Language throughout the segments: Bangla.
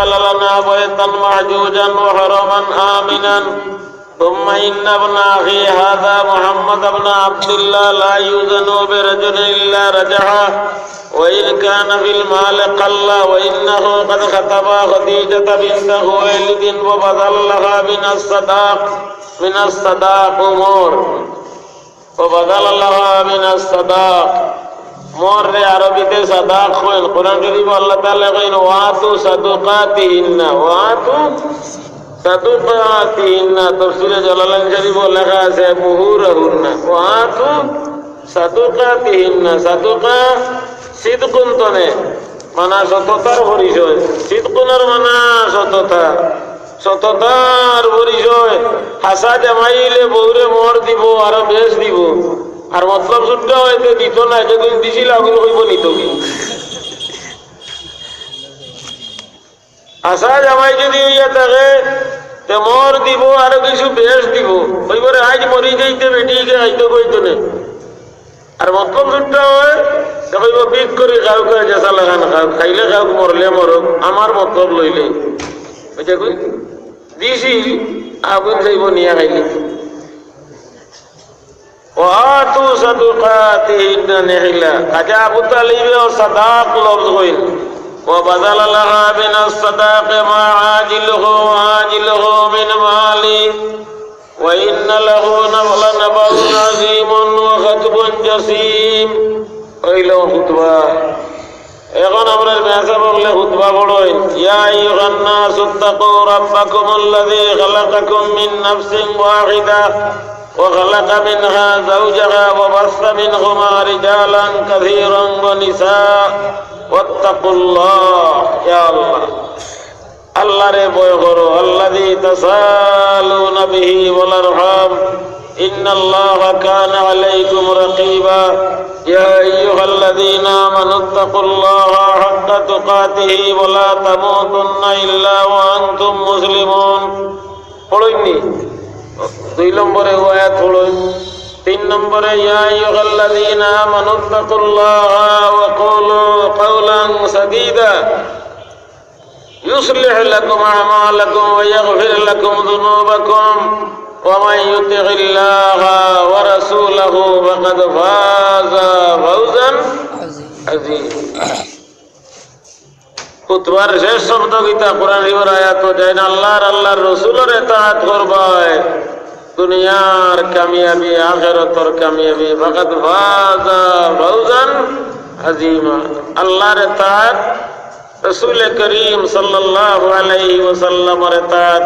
جعل لنا بيتا محجوجا وحرما آمنا ثم إن ابن أخي هذا محمد بن عبد الله لا يوزن برجل إلا رجعه وإن كان في المال قل وإنه قد خطب خديجة بنت خويلد وبذل لها من الصداق مور وبذل لها من الصداق مور রে আরবিতে সাদাক কইন কোরআন শরীফ আল্লাহ তাআলা কইন ওয়াতু সাদুকাতিহিন্না ওয়াতু সাদুকাতিহিন্না তাফসীরে জালালাইন শরীফ লেখা আছে মুহুরহুন্না ওয়াতু সাদুকাতিহিন্না সাদুকা সিদকুন তনে মানা সততার পরিচয় সিদকুনের মানা সততা সততার পরিচয় হাসা জামাইলে বউরে মোহর দিব আর বেশ দিব আর মতলব শুদ্ধ হইতে দিত না যদি দিছিল আগুন হইব নিত কি হাসা জামাই যদি হইয়া থাকে তে মোহর দিব আর কিছু বেশ দিব ওইবারে আজ মরি যাইতে বেটিকে আইতে কইতো না আর মতলব শুদ্ধ হয় কইব বিক করে খাও কে জেসা লাগান খাও খাইলে খাও মরলে মরক আমার মতলব লইলে বুঝা কই দিছি আগুন যাইব নিয়া খাইলে وآتوا صدقاتهن نحلا خجا ابو طالب اور صداق لفظ ہوئن وبذل لها من الصداق ما عاجله وآجله من مالي وإن له لنبأ عظيم وخطب جسيم ওইলো খুতবা এখন আমরা মেসা বললে খুতবা পড়ই ইয়া আইয়ুহান নাস ইত্তাকু রাব্বাকুমুল্লাযী খালাকাকুম মিন নাফসিন ওয়াহিদা وخلق منها زوجها وبث منهما رجالا كثيرا ونساء واتقوا الله يا الله الله রে ভয় করো الذي تسالون به والارحام إن الله كان عليكم رقيبا يا أيها الذين آمنوا اتقوا الله حق تقاته ولا تموتن إلا وأنتم مسلمون পড়ইনি দুই নম্বরে আয়াত হলো তিন নম্বরে ইয়া আইয়ুহাল্লাযীনা আমানুত্তাকুল্লাহা ওয়া কুলু কাওলান সাদীদা ইউসলিহু লাকুম আ'মালাকুম ওয়া ইয়াগফির লাকুম যুনুবাকুম ওয়া মান ইউতি'িল্লাহা ওয়া রাসূলাহু ফাকাদ ফাযা ফাওজান আযীমা খুতবার শেষ শব্দ গীতা কোরআন শরীফের আয়াত যায় না আল্লাহর রাসূলের ইতাআত করবায় দুনিয়ার কামিয়াবি আখিরাতের কামিয়াবি ফাকাদ ফাযা ফাওজান আযীমা আল্লাহর ইতাআত রাসূল করিম সাল্লাল্লাহু আলাইহি ওয়াসাল্লামের ইতাআত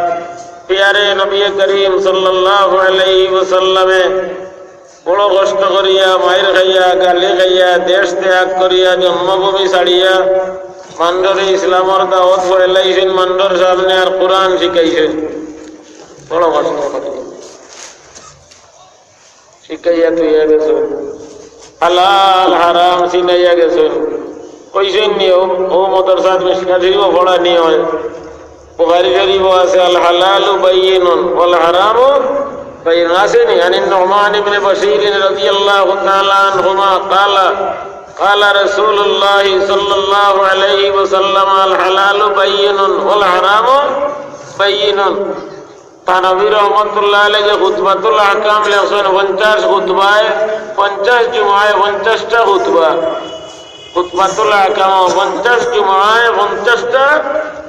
প্যারে নবী করিম সাল্লাল্লাহু আলাইহি ওয়াসাল্লামে বড় কষ্ট করিয়া মাইর খাইয়া গালি খাইয়া দেশ ত্যাগ করিয়া জন্মভূমি ছাড়িয়া মান্ডরে ইসলামের দাওয়াত ফলাইছেন মান্ডর সামনে আর কোরআন শিখাইছেন বড় কষ্ট শিখাইয়া তুইয়া গেছে হালাল হারাম চিনাইয়া গেছে কইছেন নিও ও মাদ্রাসাত মিশকা শরীফ পড়া নিও বুখারী শরীফ আছে আল হালালু বাইয়িনুন ওয়াল হারামু বাইয়িন আসেনি আন নুমান ইবনে বাশীর রাদিয়াল্লাহু তাআলা আনহুমা ক্বালা قال رسول الله صلى الله عليه وسلم الحلال بين والحرام بين তানবী রহমাতুল্লাহ আলাইহি খুতবাতুল আহকাম লেখেন 50 খুতবায় 50 জুমায় 50টা খুতবা খুতবাতুল আহকাম 50 জুমায় 50টা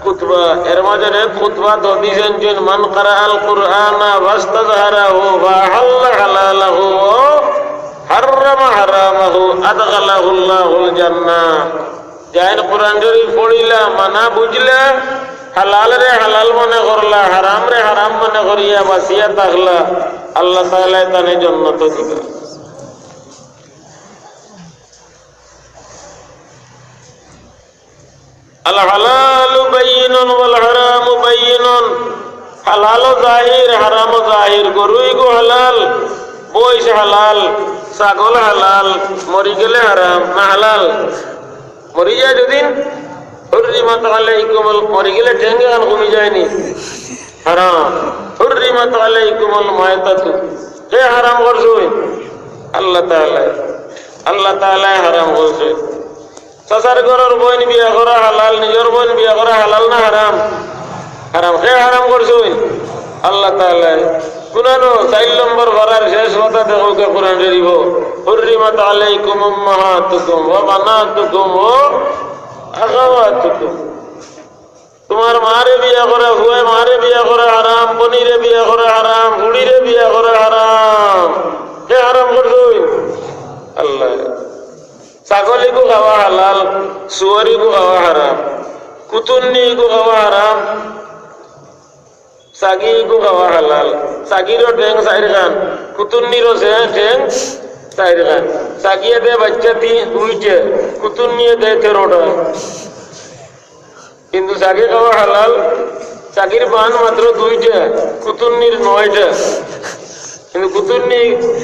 খুতবা এর মাঝে খুতবা তো দিয়েছেন যে মান ক্বারাআল কুরআনা ওয়াস্তাযহারাহু ওয়া হাল্লা হালালাহু হারাম হারামাহু আদখালাহুল্লাহুল জান্নাহ যায়ের কোরআন শরীফ পড়িলা মানা বুঝলা হালাল রে হালাল মনে করলা হারাম রে হারাম মনে করিয়া বাসিয়া থাকলা আল্লাহ তাআলা তানে জান্নাত দিবে আল হালালু বাইয়িনুন ওয়াল হারামু বাইয়িনুন হালাল জাহির হারাম জাহির গরুই গো হালাল বইস হালাল ছাগল হালাল মরি গেলে হারাম না হালাল মরি যায় দুদিন হুররিমাত আলাইকুমুল মরি গেলে ঠেঙ্গে গান কমে যায়নি হারাম হুররিমাত আলাইকুমুল মায়তাতু কে হারাম করছে আল্লাহ তাআলা হারাম করছে চাচার ঘরের বোন বিয়া করা হালাল, নিজের বোন বিয়া করা হালাল না হারাম? হারাম। কে হারাম করছুন? আল্লাহ তাআলা। শুনানো 4 নম্বর ঘরের শেষ কথা দেখো কে কোরআন শরীফ, হুররিমাত আলাইকুম উম্মাহাতুকুম ওয়া বানাতুকুম ওয়া আখাওয়াতুকুম। তোমার মারে বিয়া করা হুয়ে মারে বিয়া করা হারাম, বোনিরে বিয়া করা হারাম, বুড়িরে বিয়া করা হারাম। কে হারাম করছুন? আল্লাহ। ছাগলিকো খাওয়া হালাল, সুয়ারিকো খাওয়া হারাম, কুতুন্নিকো খাওয়া হারাম, সাগিকো খাওয়া হালাল। সাগিরও ঠেং 4 খান, কুতুন্নিরও ঠেং 4 খান। সাগিয়ে দে বাচ্চা 2টা, কুতুন্নিয়ে দেয় 13টা। কিন্তু সাগি খাওয়া হালাল, সাগির পান মাত্র 2টা, কুতুন্নির 9টা। কিন্তু কুতুন্নি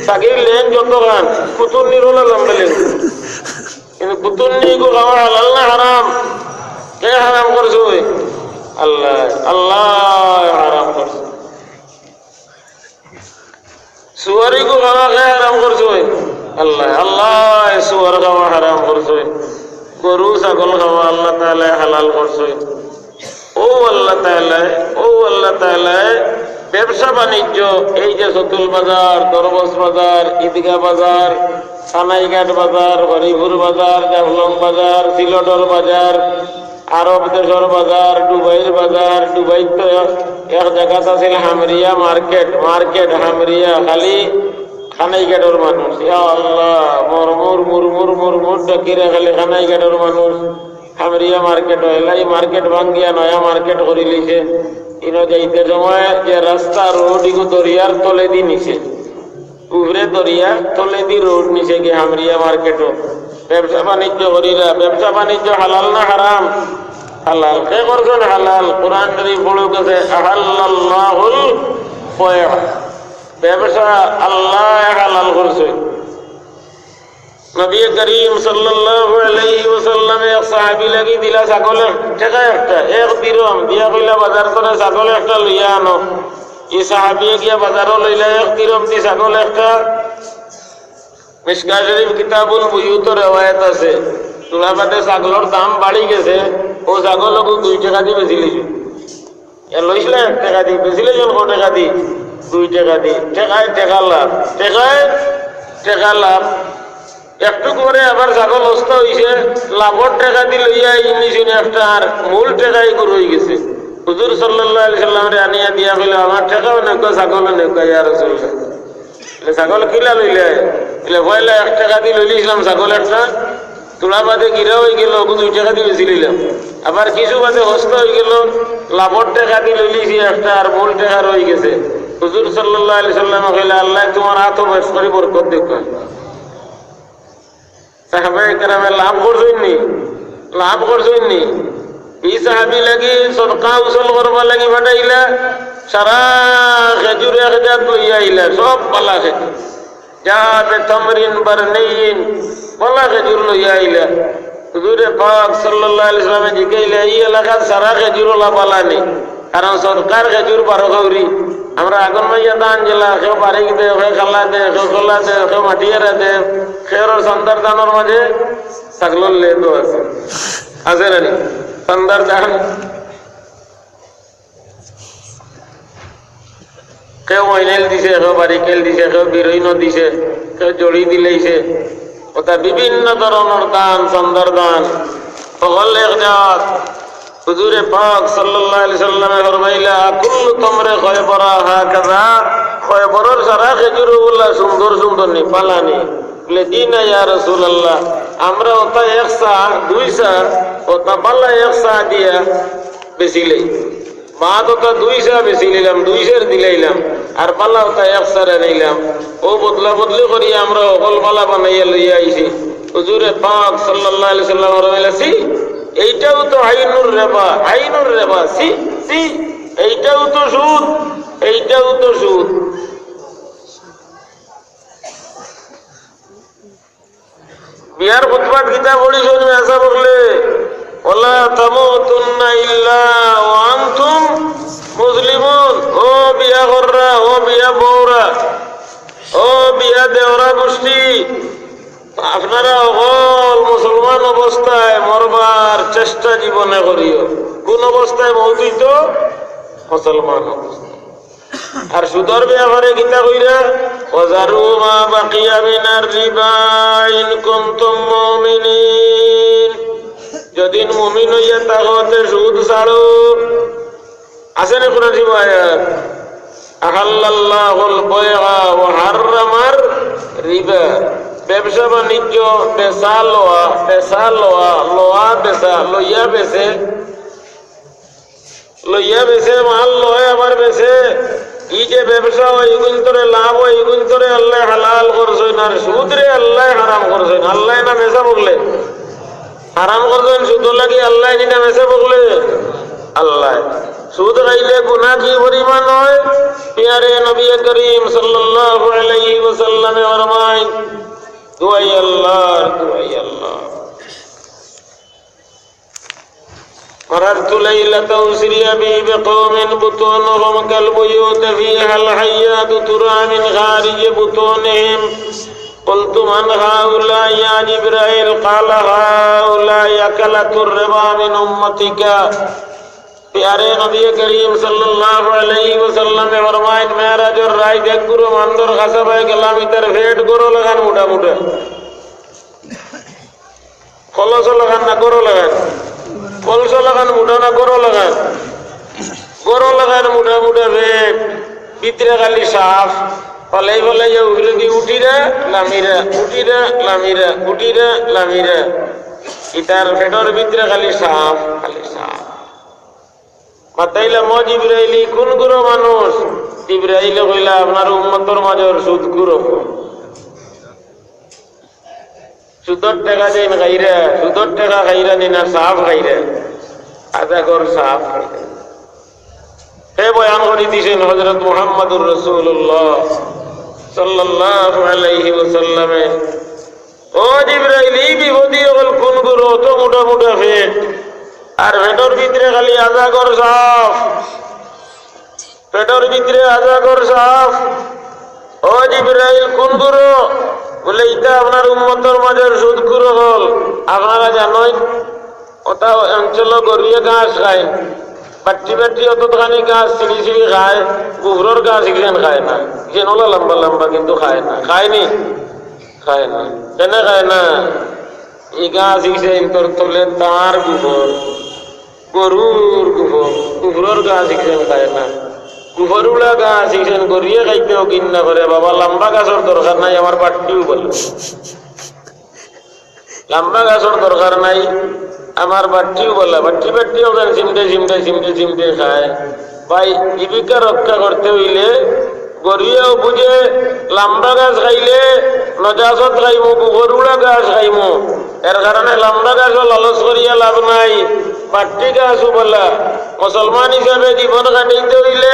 সাগির লেন যত খান, কুতুন্নির হলো লম্বা লেন। কিন্তু কুতুন্নিকো খাওয়া হালাল না হারাম? কে হারাম করছো? আল্লাহ। আল্লাহ হারাম করছে। সুয়ারিকো খাওয়া কে হারাম করছো? আল্লাহ। আল্লাহ সুয়ার খাওয়া হারাম করছে। গরু ছাগল খাওয়া আল্লাহ তাআলা হালাল করছে। আল্লাহ তাআলা ব্যবসা বাণিজ্য, এই যে সতুল বাজার, দরবস বাজার, ঈদগাহ বাজার, সানাইঘাট বাজার, হরিপুর বাজার, জাফলং বাজার, সিলটর বাজার, আরব দেশর বাজার, দুবাইয়ের বাজার। দুবাই তো এক জায়গাত আছিল হামরিয়া মার্কেট হামরিয়া, খালি খানাইঘাটর মানুষ। ইয়া আল্লাহ, মুর ডাকিরে খালি খানাইঘাটর মানুষ। হামরিয়া মার্কেট হইলা, এই মার্কেট ভাঙ্গিয়া নয়া মার্কেট করে লিছে। ইনো যাইতে সময় যে রাস্তা রোড ইগো দরিয়ার তলে দি নিছে, উপরে দরিয়া তলে দি রোড নিছে গিয়ে হামরিয়া মার্কেটও। ব্যবসা বাণিজ্য করিলা। ব্যবসা বাণিজ্য হালাল না হারাম? হালাল। কে করছেন হালাল? কোরআন শরীফ পড়ে গেছে আহাল্লাল্লাহুল বায়'। ব্যবসা আল্লাহ হালাল করছে। নবী করিম সাল্লাল্লাহু আলাইহি ওয়াসাল্লাম এক সাহাবী লাগি দিলা ছাগলের টাকা একটা, 1 দিরহাম দিয়া কইলা বাজার করে ছাগল একটা লইয়া আনো। এই সাহাবী গিয়া বাজারও লইলা 1 দিরহাম দি ছাগল একটা। মিশকাত শরীফ কিতাবুল বুয়ুতের রওয়ায়াত আছে, তুলাবাদে ছাগলের দাম বাড়ি গেছে। ও ছাগলকে 2 টাকা দিয়ে বেচিলিছে। এ লইছিলা 1 টাকা দিয়ে, বেচিলে জন কত টাকা দিয়ে? 2 টাকা দিয়ে। টাকা লাভ, টাকা লাভ। একটু করে আবার ছাগল অস্ত হয়েছে, লাভর টাকা দিয়ে লইয়া ইনিছেন একটা, আর মূল টাকাই গরু হয়ে গেছে। হুজুর সাল্লাল্লাহু আলাইহি সাল্লামরে আনিয়া দিয়া কইলা আমার টাকাও নেই, ছাগলও নেই। ইয়া রাসূলুল্লাহ, ছাগল কিলা লইলে? পয়লা 1 টাকা দিয়ে লইলিছিলাম ছাগল একটা, তোলা বাদে গিরা হয়ে গেল, 2 টাকা দিয়ে বেশি লইলাম। আবার কিছু বাদে হস্ত হয়ে গেল, লাভর টাকা দিয়ে লইলিছি একটা, আর মূল টাকা রয়ে গেছে। হুজুর সাল্লাল্লাহু আলাইহি সাল্লাম কইলা আল্লাহ তোমার হাত বেশ করে বরকত দেখ। সাহাবায়ে কেরামে লাভ করছেননি। এই সাহাবী লাগি সদকা উসুল করবা লাগি ফাটাইলা, সারা খেজুর 1 জাত লইয়া আইলা, সব পালা খেজুর। যাবে তামরিন বারনাইন, পালা খেজুর লইয়া আইলা। হুজুরে পাক সাল্লাল্লাহু আলাইহি সাল্লামে জিগাইলা এই এলাকার সারা খেজুর ওলা পালানি, কারণ সরকার খেজুর 12 কৌরি। আমরা আগুন মাইয়া দান জেলা, কেউ বারিক দে, কেউ খালা দে, কেউ খোলা দে, কেউ মাটিয়ারা দে। খেরর সন্দার দানোর মাঝে ছাগলর লেদও আছে, আছে না? সন্দার দান কেউ মইনেল দিছে, কেউ বারিকেল দিছে, কেউ বিরইন দিছে, কেউ জড়ি দিলেইছে। ওটা বিভিন্ন ধরনের দান, সন্দার দান সকল এক জাত। হুজুরে পাক সাল্লাল্লাহু আলাইহি সাল্লামে ফরমাইলা কুল্লু তামরে খয়বরা হাকাযা, খয়বরের সারা খেজুরগুলা সুন্দর সুন্দর নি পালানি। বলে দিনা ইয়া রাসূলুল্লাহ, আমরা ওটা 1 সা 2 সা ওটা পালা 1 সা দিয়া বেচিলে, মাত ওটা 2 সা বেচি নিলাম, 2 সের দিলাইলাম, আর পালা ওটা 1 সারে নিলাম। ও বদলা বদলি করি আমরা অকল পালা বানাইয়া লইয়া আইছি। হুজুরে পাক সাল্লাল্লাহু আলাইহি সাল্লাম ফরমাইলা সি, এইটাও তো আইনুর রেবা, সি এইটাও তো সুদ। বিয়ার খুতবাত গীতা পড়ি শুনবে আসা বললে ওয়ালা তামুতুন্না ইল্লা ওয়া আনতুম মুসলিমুন। ও বিয়া কররা, ও বিয়া বউরা, ও বিয়া দেওরা গোষ্ঠী, আপনারা অকল মুসলমান অবস্থায় মরবার চেষ্টা জীবনে করিও, কোন অবস্থায় মৌতিত মুসলমান অবস্থা। আর সুদর ব্যাপারে গীতা কইরা ওয়াজারু মা বাকিয়া মিনার রিবা ইন কুনতুম মুমিনিন, যদি মুমিন হইয়া তাহলে সুদ ছাড়ো। আছে না কোরআন শরীফ আয়াত আহাল্লাল্লাহুল বাইআ ওয়া হাররামার রিবা, ব্যবসা বাণিজ্য বেচা লওয়া, বেচা লওয়া, লওয়া বেচা, লইয়া বেচে, লইয়া বেচে মাল লয় আবার বেচে, ই যে ব্যবসা হয় এগুন তোরে লাভ হয় এগুন তোরে আল্লাহ হালাল করছেন, আর সুদ রে আল্লাহ হারাম করছেন। আল্লাহ না মেসা বকলে হারাম করছেন, সুদ লাগি আল্লাহ না মেসা বকলে আল্লাহ। সুদ খাইলে গুনাহ কি পরিমাণ হয়, প্যারে নবী করিম সাল্লাল্লাহু আলাইহি ওয়াসাল্লামে ফরমায় দুআই আল্লাহ, দুআই আল্লাহ। مررت ليلة أسري بي بقوم بطونهم كالبيوت فيها الحيات ترى من خارج بطونهم قلت من هؤلاء يا جبرائيل قال هؤلاء أكلة الربا من أمتك। प्यारे नबी करीम सल्लल्लाहु अलैहि वसल्लम ने फरमाया मेरा जो राय देख गुरु मंदर खसब है गलाम इधर फेट करो लगान मुड़ा मुड़ा कलस लगान ना करो लगान, कलस लगान मुड़ा ना करो लगान, करो लगान मुड़ा मुड़ा फेट भीतर खाली साफ फले फले ये उगले की उठी रे लामीरा, उठी रे लामीरा, उठी रे लामीरा, इधर फेटर भीतर खाली साफ, खाली साफ। মাতাইলা ম জিবরাইলি কোন গুরু মানুষ? জিবরাইল কইলা আপনার উম্মতের মাঝের সুদ গুরু, সুদর টাকা দেন খাইরা, সুদর টাকা খাইরা নিনা সাফ খাইরা, আদা কর সাফ খাইরা। হে বয়ান করে দিয়েছেন হযরত মুহাম্মদুর রাসূলুল্লাহ সাল্লাল্লাহু আলাইহি ওয়াসাল্লামে, ও জিবরাইল এই বিপদি হল কোন গুরু তো মোটা মোটা ফেট আর পেটর ভিতরে খালি আজা কর সাফ, পেটর ভিতরে আজা কর সাফ। ও জিবরাইল কোন গুরু? বলে এটা আপনার উম্মতের মাঝের সুদ গুরু হল। আপনারা জানেন ওটা অঞ্চল গড়িয়ে ঘাস খায়, বাট্টি বাট্টি অতখানি ঘাস ছিঁড়ি ছিঁড়ি খায়, গুহরর ঘাস এখানে খায় না, এখানে হলো লম্বা লম্বা কিন্তু খায় না, খায়নি খায় না, কেন খায় না? এই ঘাস ইনকর তোলে তার গুহর, গরুর গুহর, গুহরর ঘাস এখানে খায় না, গুহরুলা গাছ এখানে গড়িয়ে খাইতেও কিনা করে। বাবা লম্বা গাছের দরকার নাই, আমার বাট্টিও বলে লম্বা গাছের দরকার নাই, আমার বাট্টিও বলে, বাট্টি বাট্টিও গান চিমটে চিমটে চিমটে চিমটে খায়। ভাই জীবিকা রক্ষা করতে হইলে গড়িয়েও বুঝে লম্বা গাছ খাইলে নজাসত খাইমু, গুহরুলা গাছ খাইমু, এর কারণে লম্বা গাছও লালচ করিয়া লাভ নাই, বাট্টি গাছও বলা। মুসলমান হিসাবে জীবন কাটাইতে হইলে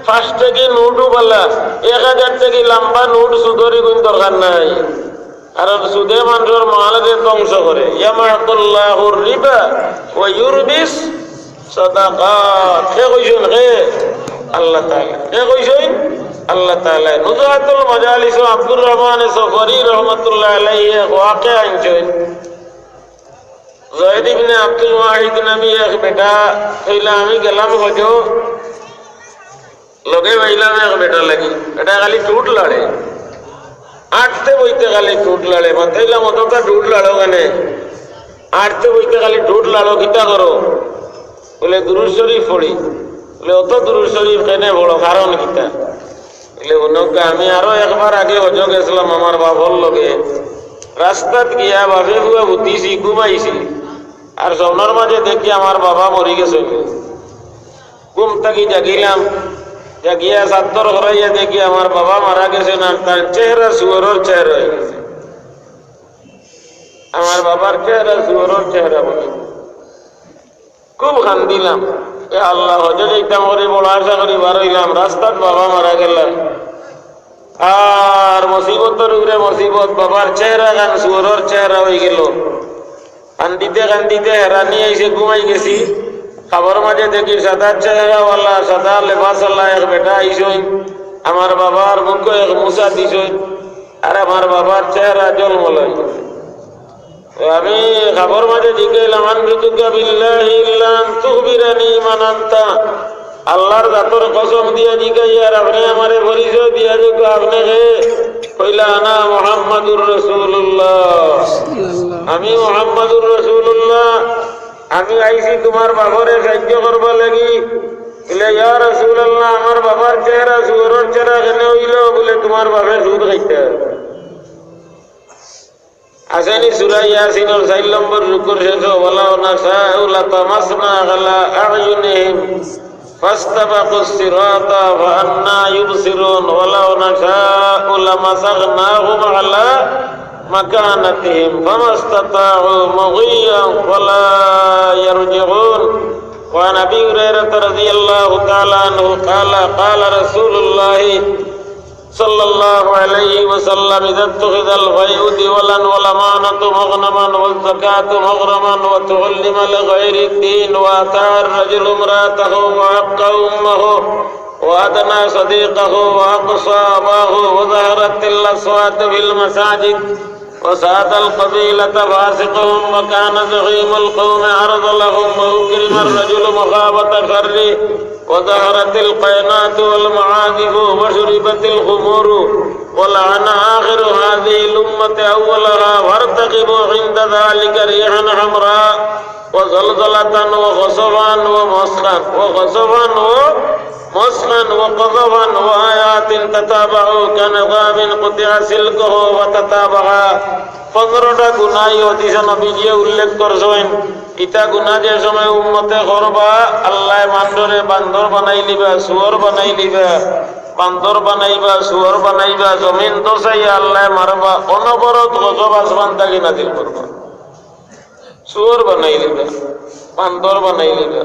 ফার্স্ট থেকে নোটও বলা, 1000 থেকে লম্বা নোট সুদরি কোন দরকার নাই, কারণ সুদে মানুষের মালকে ধ্বংস করে। ইয়ামাকুল্লাহুর রিবা ওয়া ইউরবিস সাদাকাত। কে কইছেন? কে? আল্লাহ তাআলা। কে কইছেন? আল্লাহ তাআলা। নুজহাতুল মাজালিস আব্দুর রহমান সফরি রাহমাতুল্লাহ আলাইহি ওয়াকিয়া আনছেন। জয়েদ ইবনে আব্দুল ওয়াহিদ নামে এক বেটা কইলা আমি গেলাম হজো, লগে বাইলাম এক বেটা লাগি, এটা খালি টুট লড়ে, আটতে বইতে খালি টুট লড়ে। মাথাইলাম অতটা টুট লড়ো কেনে? আটতে বইতে খালি টুট লড়ো, কিতা করো? বলে দুরূদ শরীফ পড়ি। বলে অত দুরূদ শরীফ কেনে বড় কারণ কিতা? বলে ওনকা আমি আরো একবার আগে হজো গেছিলাম আমার বাবার লগে, রাস্তাত গিয়া বাপে বুয়া বুতিছি, ঘুমাইছি, আর স্বপ্নের মাঝে দেখি আমার বাবা মরি গেছে। ঘুম থাকি জাগিলাম, জাগিয়া চাদর ঘরাইয়া দেখি আমার বাবা মারা গেছে, না তার চেহারা শুয়োরের চেহারা হয়ে গেছে। আমার বাবার চেহারা শুয়োরের চেহারা বলে খুব কান্দিলাম। এ আল্লাহ, হজে যাইতাম করে বড় আশা করি বার হইলাম, রাস্তাত বাবা মারা গেলাম, আর মুসিবতের উপরে মুসিবত, বাবার চেহারা গান শুয়োরের চেহারা হয়ে গেল। কান্দিতে কান্দিতে হেরানি আইসে ঘুমাই গেছি। খাবার মাঝে দেখি সাদা চেহারাওয়ালা, সাদা লেবাসওয়ালা এক বেটা আইসই, আমার বাবার মুখে এক মুসা দিছই। আর আমার বাবার চেহারা জলমলাই। আমি খবর মাঝে জিজ্ঞাইলাম আনবিতুকা বিল্লাহি ইল্লান তুখবিরানি মান আনতা, আল্লাহর জাতর কসম দিয়া জিজ্ঞাই আর আপনি আমারে পরিচয় দিয়া যোগ্য আপনি কে? কইলা আনা মুহাম্মাদুর রাসূলুল্লাহ, আমি মুহাম্মাদুর রাসূলুল্লাহ, আমি আইছি তোমার বাবারে সাহায্য করবা লাগি। বলে ইয়া রাসূলুল্লাহ, আমার বাবার চেহারা সুরের চেহারা কেন হইল? বলে তোমার বাবা সুদ খাইতে আসেনি। সূরা ইয়াসিনের 4 নম্বর রুকুর শেষ, ওয়ালাউ নাশাউ লাতামাসনা আলা আ'য়ুনিহিম ফাস্তাবাকুস সিরাতা ফাআন্না ইউবসিরুন ওয়ালাউ নাশাউ লামাসাগনাহুম আলা মাকানাতিহিম ফামাস্তাতাউ মুগিয়ান ওয়ালা ইয়ারজিউন। وعن ابي هريره رضي الله تعالى عنه قال قال رسول الله صلى الله عليه وسلم اذا اتخذ الغيء دولا والامانه مغنما والزكاه مغرما وتعلم لغير الدين واتى الرجل امراته وعق امه وادنى صديقه واقصى اباه وظهرت الاصوات في المساجد وساد القبيلة فاسقهم وكان زعيم القوم عرض لهم وأكرم الرجل مخافة شره وظهرت القينات والمعازف وشربت الخمور ولعن آخر هذه الأمة أولها وارتقبوا عند ذلك ريحا حمراء وزلزلة وخسفا ومسخا وقذفا وآيات تتابعوا كنظام قطع سلكه وتتابعا। 15টা গুনাহ হদিস নবীজি উল্লেখ করছেন। ইতা গুনাহ যে সময় উম্মতে করবা, আল্লাহ মানডরে বান্দর বানাই লিবা, সুয়র বানাই লিবা, বান্দর বানাইবা, সুয়র বানাইবা, জমিন দোসাইয়া আল্লাহ মারবা, অনবরত গজব আসমান তাকে নাজিল করবা। সুয়র বানাই লিবা, বান্দর বানাই লিবা।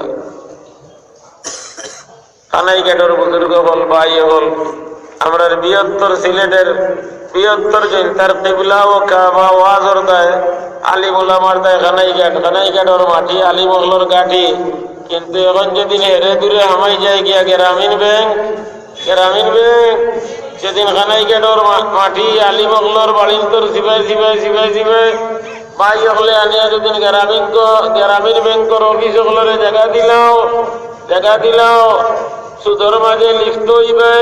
কানাই গেটর বুজুর্গ হল, ভাই হল, আমরা বৃহত্তর সিলেটের বৃহত্তর জৈন্তার কিবলা ও কাবা ওয়াজর দেয়, আলিম উলামার দেয় কানাই ঘাটর মাটি, আলিম মহলর গাঠি। কিন্তু এখন যেদিন হেরে দূরে হামাই যায় গিয়া গ্রামীণ ব্যাংক সেদিন কানাই ঘাটর মাটি, আলিম মহলর বাড়ির তোর সিবাই ভাই হলে আনিয়া যেদিন গ্রামীণ ব্যাংকর অফিস হলরে জায়গা দিলাও সুদর মাঝে লিপ্ত হইবে।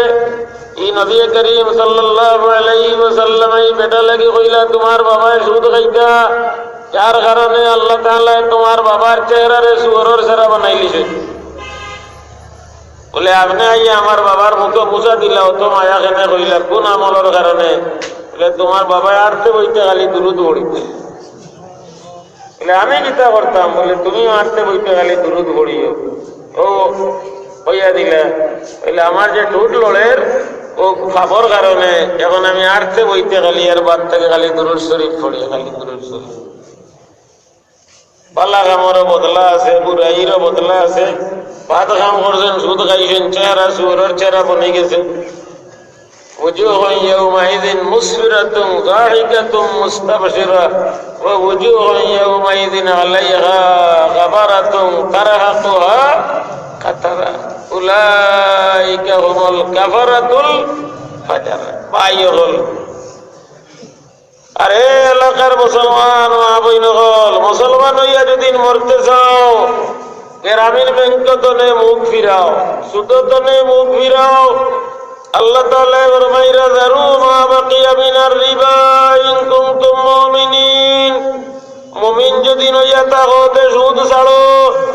এই নবী করিম সাল্লাল্লাহু আলাইহি ওয়াসাল্লাম এই বেটা লাগি কইলা তোমার বাবায় সুদ খাইতা, যার কারণে আল্লাহ তাআলা তোমার বাবার চেহারারে সুরের চেহারা বানাইলিছে। বলে আপনি আইয়া আমার বাবার মুখে মুছা দিলাও তো মায়া কেনে কইলা কোন আমলের কারণে? বলে তোমার বাবায় আরতে বইতে খালি দুরুদ পড়িতে। বলে আমি কিতা করতাম? বলে তুমি আরতে বইতে খালি দুরুদ পড়িও। ও হইয়া দিলা। বলে আমার যে ঠোঁট লড়ের ও খাবার কারণে এখন আমি আরতে বইতে খালি আর বাদ থেকে খালি দুরুদ শরীফ পড়ি, খালি দুরুদ শরীফ। পাল্লা কামরও বদলা আছে, বুড়াইরও বদলা আছে। ভাত কাম করছেন, সুদ খাইছেন, চেহারা সুরের চেহারা বনে গেছে। وجوه يومئذ مسفرة ضاحكة مستبشرة ووجوه يومئذ عليها غبرة ترهقها قترة أولئك هم الكفرة الفجرة। আরে এলাকার মুসলমান মা বইন হল, মুসলমান হইয়া যদি মরতে চাও গ্রামীণ ব্যাংক তনে মুখ ফিরাও, সুদ তনে মুখ ফিরাও। আল্লাহ তাআলা ফরমাইরা যারু মা বাকিয়া মিনার রিবা ইন কুনতুম মুমিনিন। মুমিন যদি নইয়া থাকো তে সুদ ছাড়ো,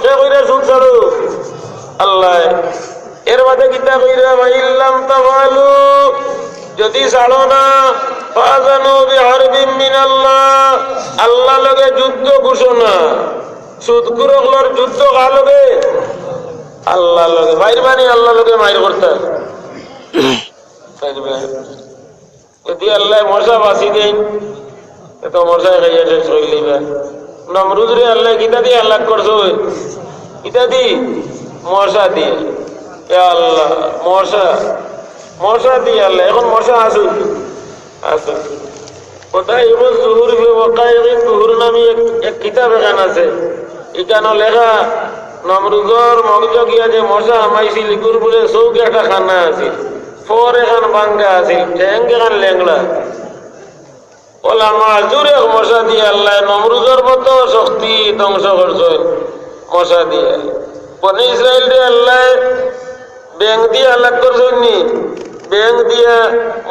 সে কইরা সুদ ছাড়ো। আল্লাহ এর মাঝে কিতা কইরা ইল্লাম তাফালু, যদি ছাড়ো না ফাযানু বিহারবিন মিনাল্লাহ, আল্লাহ লগে যুদ্ধ ঘোষণা। সুদখোরগুলোর যুদ্ধ কার লগে? আল্লাহ লগে। মাইর মানে আল্লাহ লগে মাইর করতে। যদি আল্লাহ মশা বাঁচি দেন এত মশাই খাইয়া শেষ হয়ে লিবা। নমরুদ রে আল্লাহ কিতা দিয়ে হালাক করছো? কিতা দি? মশা দিয়ে। আল্লাহ মশা দিয়ে আল্লাহ। এখন মশা আসুক কোথায়? জুহুর জুহুর নামে এক কিতাব এখান আছে, এখানে লেখা নমরুদর মগজ গিয়া যে মশা হামাইছিল লিকুর বলে চৌকি একটা খানা আছিল, ফোর এখান বাঙ্গা আছিল, ঠ্যাং এখান লেংলা। ওলা মাজুরে মশা দিয়ে আল্লাহ নমরুজের মতো শক্তি ধ্বংস করছেন মশা দিয়ে। বনি ইসরায়েল দিয়ে আল্লাহ ব্যাং দিয়ে হালাক করছেন নি, ব্যাং দিয়া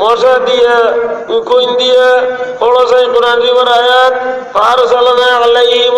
মশা দিয়া উকুন দিয়া খড়সাই কোরআন জীবর আয়াত ফার সালানা আলাইহিম